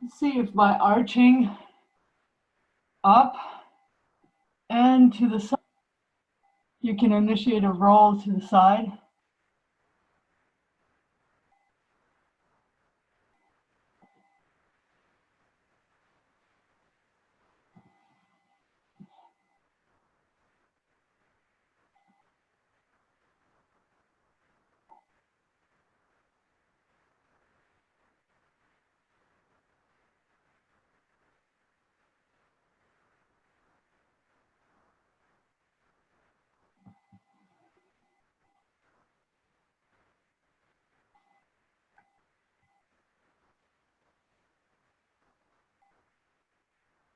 See if by arching up and to the side, you can initiate a roll to the side.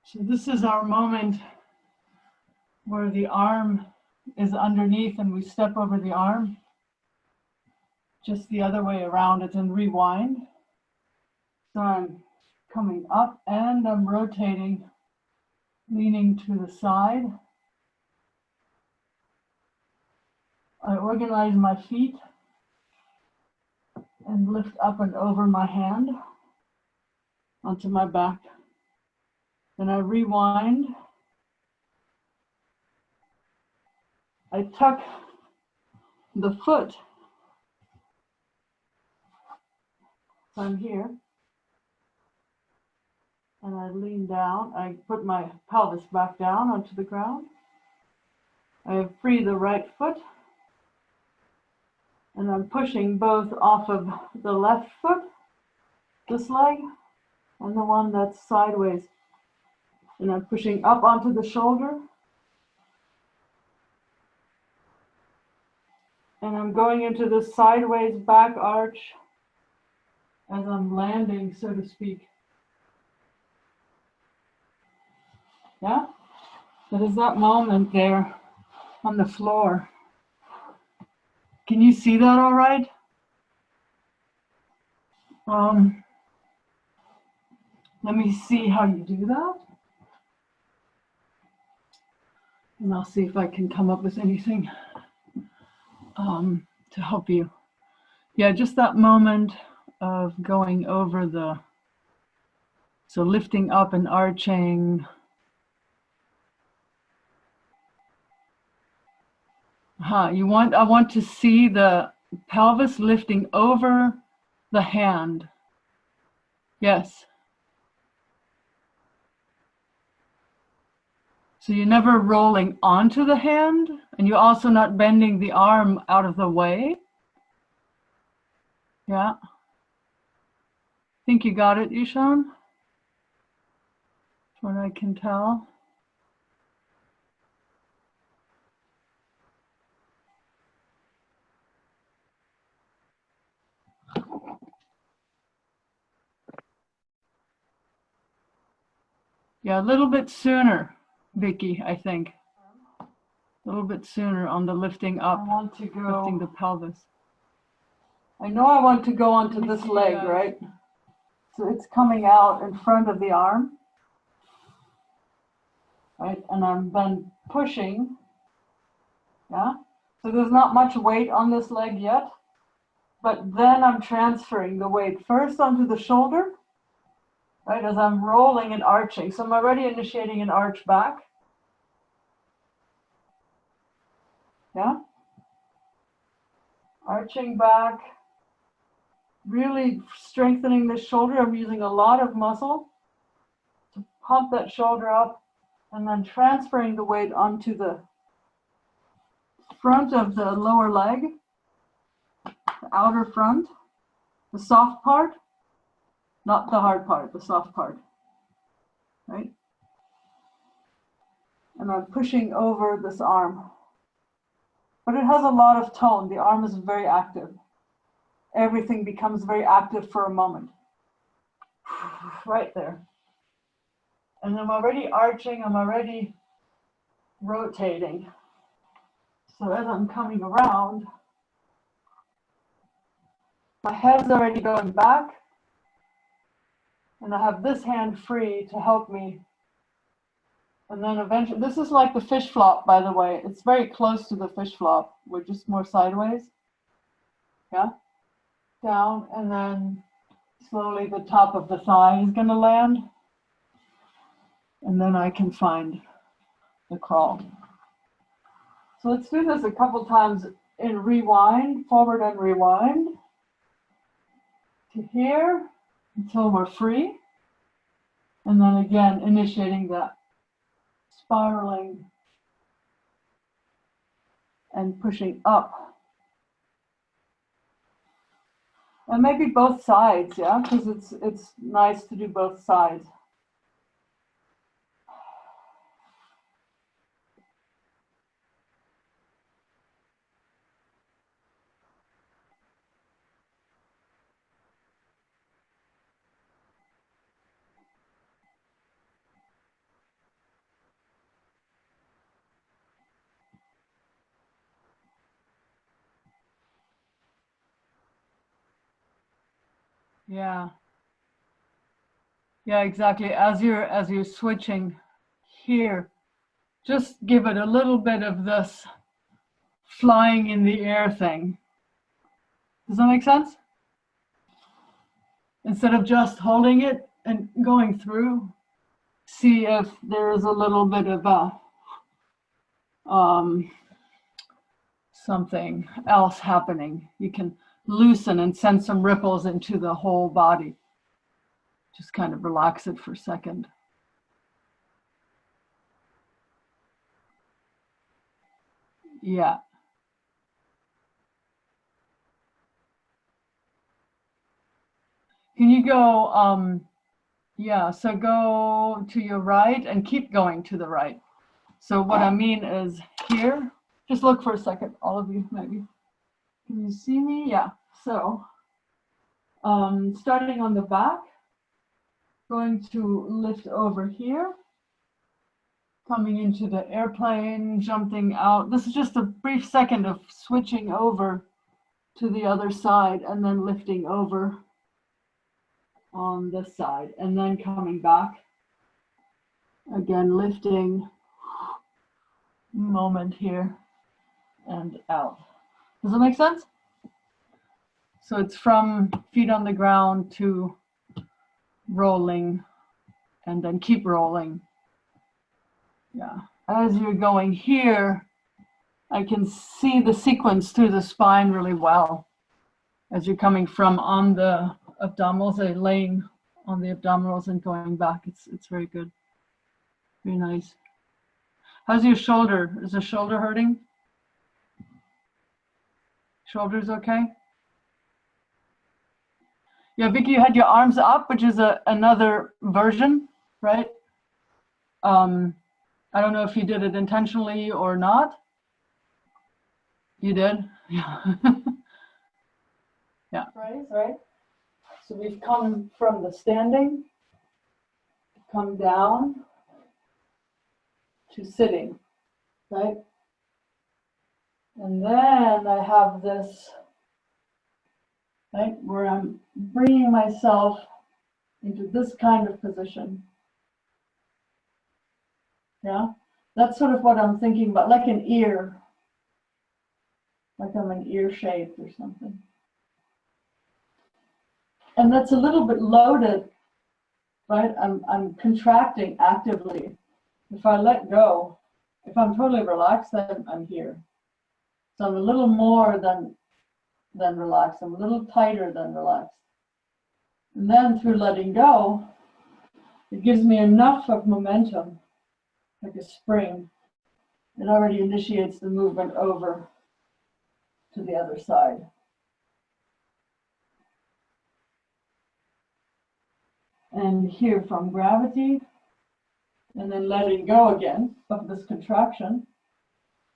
So this is our moment where the arm is underneath and we step over the arm. Just the other way around, it's in rewind. So I'm coming up and I'm rotating, leaning to the side. I organize my feet and lift up and over my hand onto my back. Then I rewind. I tuck the foot. So I'm here. And I lean down. I put my pelvis back down onto the ground. I free the right foot. And I'm pushing both off of the left foot, this leg, and the one that's sideways. And I'm pushing up onto the shoulder. And I'm going into the sideways back arch as I'm landing, so to speak. Yeah? So there's that moment there on the floor. Can you see that all right? Let me see how you do that. And I'll see if I can come up with anything to help you. Yeah, just that moment of going over the, so lifting up and arching. I want to see the pelvis lifting over the hand. Yes. So you're never rolling onto the hand, and you're also not bending the arm out of the way. Yeah. Think you got it, Ishan? From what I can tell. Yeah, a little bit sooner, Vicky, I think. A little bit sooner on the lifting up, lifting the pelvis. I know I want to go onto this leg, right? So it's coming out in front of the arm, right? And I'm then pushing, yeah? So there's not much weight on this leg yet, but then I'm transferring the weight first onto the shoulder, right, as I'm rolling and arching. So I'm already initiating an arch back. Yeah? Arching back, really strengthening the shoulder. I'm using a lot of muscle to pump that shoulder up, and then transferring the weight onto the front of the lower leg, the outer front, the soft part, not the hard part, the soft part, right? And I'm pushing over this arm. But it has a lot of tone. The arm is very active. Everything becomes very active for a moment. Right there. And I'm already arching, I'm already rotating. So as I'm coming around, my head's already going back, and I have this hand free to help me. And then eventually, this is like the fish flop, by the way. It's very close to the fish flop. We're just more sideways. Yeah? Down, and then Slowly the top of the thigh is going to land. And then I can find the crawl. So let's do this a couple times in rewind, forward and rewind. To here until we're free. And then again, initiating that spiraling and pushing up. And maybe both sides, yeah, because it's nice to do both sides. Yeah. Yeah, exactly. As you're switching here, just give it a little bit of this flying in the air thing. Does that make sense? Instead of just holding it and going through, see if there's a little bit of something else happening. You can loosen and send some ripples into the whole body. Just kind of relax it for a second. Yeah. Can you go, yeah, so go to your right and keep going to the right. So what I mean is here, just look for a second, all of you maybe. Can you see me? Yeah, so starting on the back, going to lift over here, coming into the airplane, jumping out. This is just a brief second of switching over to the other side and then lifting over on this side and then coming back. Again, lifting, moment here and out. Does that make sense? So it's from feet on the ground to rolling and then keep rolling. Yeah. As you're going here, I can see the sequence through the spine really well. As you're coming from on the abdominals, laying on the abdominals and going back, it's very good. Very nice. How's your shoulder? Is the shoulder hurting? Shoulders okay? Yeah, Vicky, you had your arms up, which is another version, right? I don't know if you did it intentionally or not. You did? Yeah. Yeah. Right? So we've come from the standing, come down to sitting, right? And then I have this, right, where I'm bringing myself into this kind of position. Yeah, that's sort of what I'm thinking about, like an ear, like I'm an ear shaped or something. And that's a little bit loaded, right? I'm contracting actively. If I let go, if I'm totally relaxed, then I'm here. So I'm a little more than relaxed. I'm a little tighter than relaxed. And then through letting go, it gives me enough of momentum, like a spring. It already initiates the movement over to the other side. And here from gravity, and then letting go again of this contraction,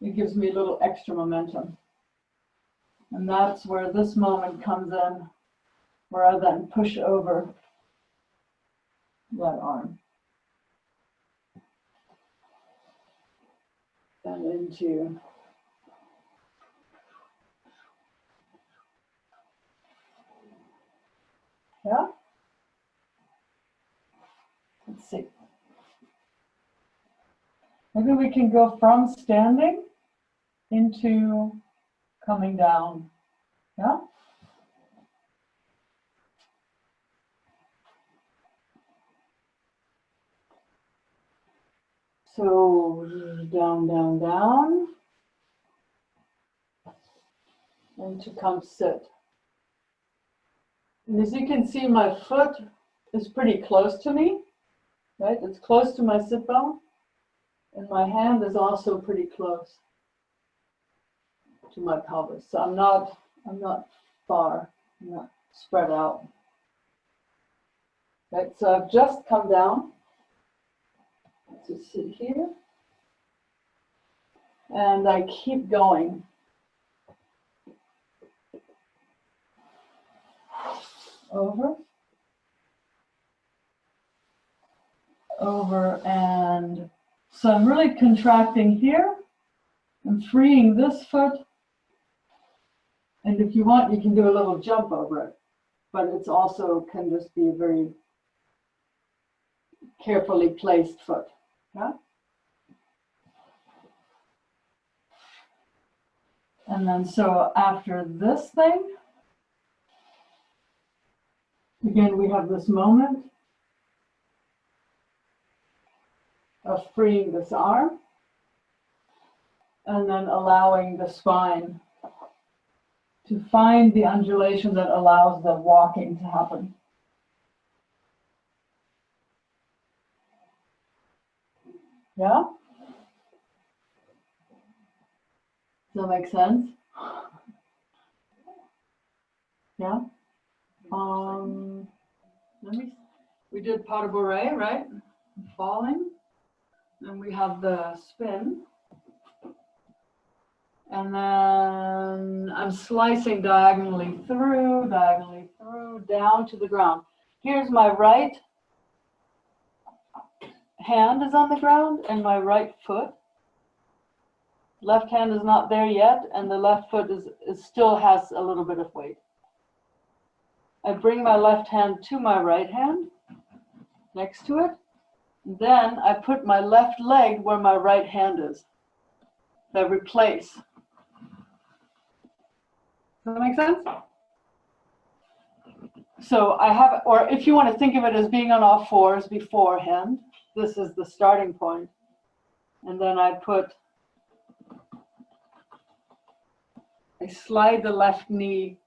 it gives me a little extra momentum. And that's where this moment comes in, where I then push over that arm. And into yeah. Let's see. Maybe we can go from standing into coming down. Yeah. So down, down, down, and to come sit. And as you can see, my foot is pretty close to me, right? It's close to my sit bone, and my hand is also pretty close to my pelvis. So I'm not far, I'm not spread out. Right, so I've just come down to sit here, and I keep going. Over, and so I'm really contracting here. I'm freeing this foot, and if you want, you can do a little jump over it, but it's also can just be a very carefully placed foot. Yeah? And then so after this thing, again, we have this moment of freeing this arm and then allowing the spine to find the undulation that allows the walking to happen. Yeah? Does that make sense? Yeah? We did pas de bourrée, right? Falling. Then we have the spin. And then I'm slicing diagonally through, down to the ground. Here's my right hand is on the ground and my right foot. Left hand is not there yet, and the left foot is still has a little bit of weight. I bring my left hand to my right hand, next to it. Then I put my left leg where my right hand is. I replace. Does that make sense? So I have, or if you want to think of it as being on all fours beforehand, this is the starting point. And then I slide the left knee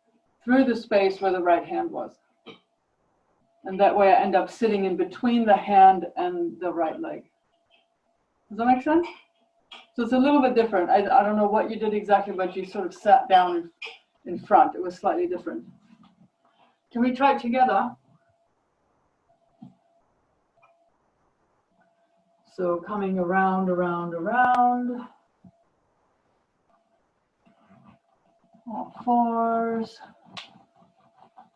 through the space where the right hand was. And that way I end up sitting in between the hand and the right leg. Does that make sense? So it's a little bit different. I don't know what you did exactly, but you sort of sat down in front. It was slightly different. Can we try it together? So coming around, all fours,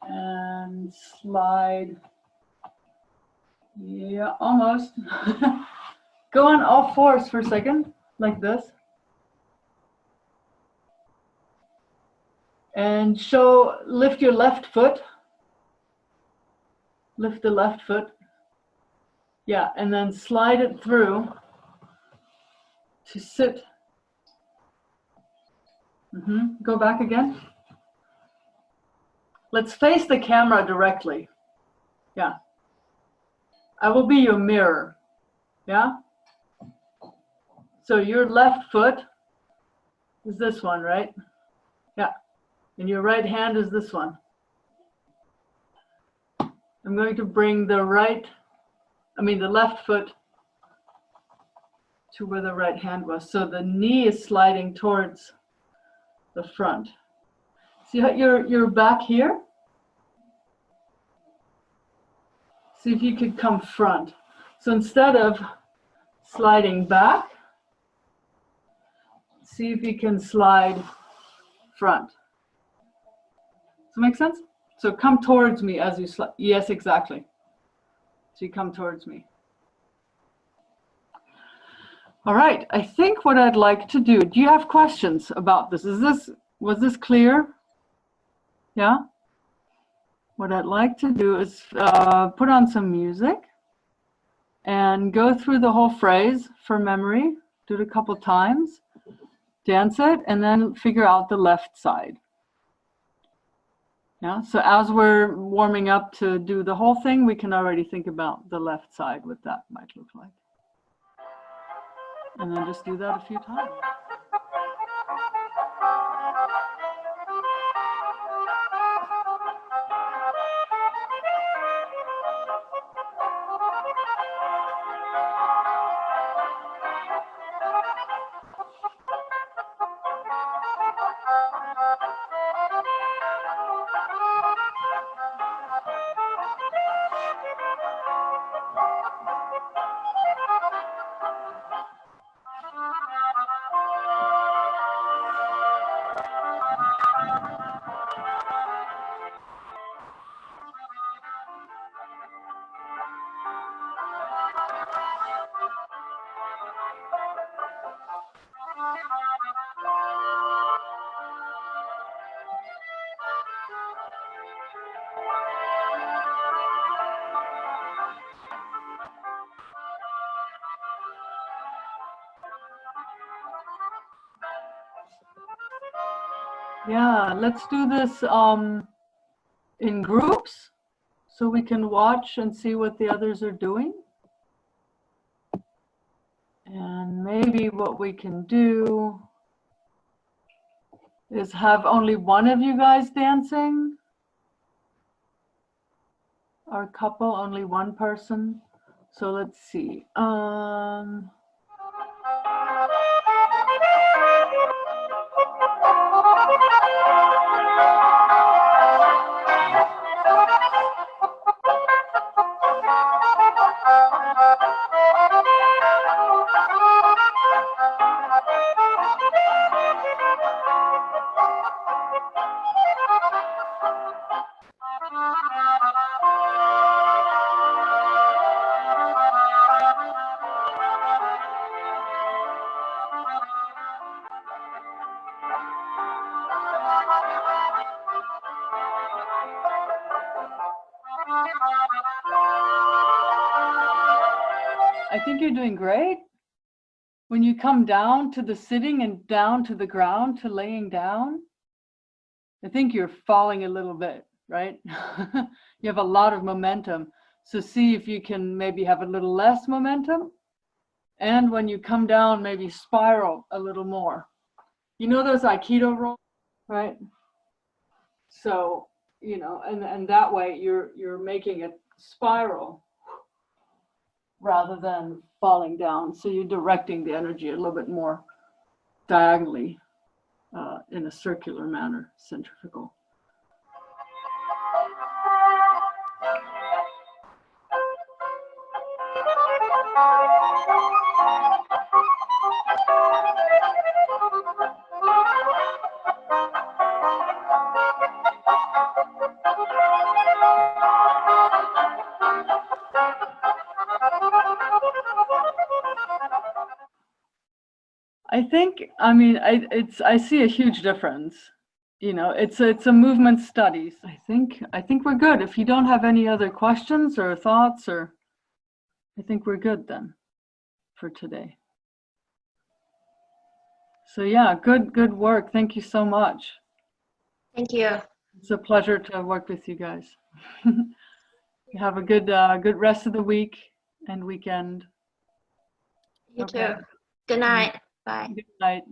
and slide. Yeah, almost. Go on all fours for a second, like this. And lift your left foot. Lift the left foot. Yeah, and then slide it through to sit. Go back again. Let's face the camera directly. Yeah. I will be your mirror. Yeah? So your left foot is this one, right? Yeah. And your right hand is this one. I'm going to bring the left foot to where the right hand was. So the knee is sliding towards the front. See how you're back here? See if you could come front. So instead of sliding back, see if you can slide front. Does that make sense? So come towards me as you slide. Yes, exactly. So you come towards me. All right, I think what I'd like to do you have questions about this? Was this clear? Yeah? What I'd like to do is put on some music and go through the whole phrase for memory, do it a couple times, dance it, and then figure out the left side. Yeah, so as we're warming up to do the whole thing, we can already think about the left side, what that might look like. And then just do that a few times. Yeah, let's do this in groups so we can watch and see what the others are doing. And maybe what we can do is have only one of you guys dancing. Our couple, only one person. So let's see. I think you're doing great. When you come down to the sitting and down to the ground to laying down, I think you're falling a little bit, right? You have a lot of momentum. So see if you can maybe have a little less momentum. And when you come down, maybe spiral a little more. You know those Aikido rolls, right? So, you know, and that way you're making it spiral rather than falling down. So you're directing the energy a little bit more diagonally in a circular manner, centrifugal. I think, I mean, I see a huge difference. You know, it's a movement studies. I think we're good. If you don't have any other questions or thoughts, or I think we're good then for today. So yeah, good work. Thank you so much. Thank you. It's a pleasure to work with you guys. You have a good rest of the week and weekend. You Okay. too. Good night. Bye. Good night.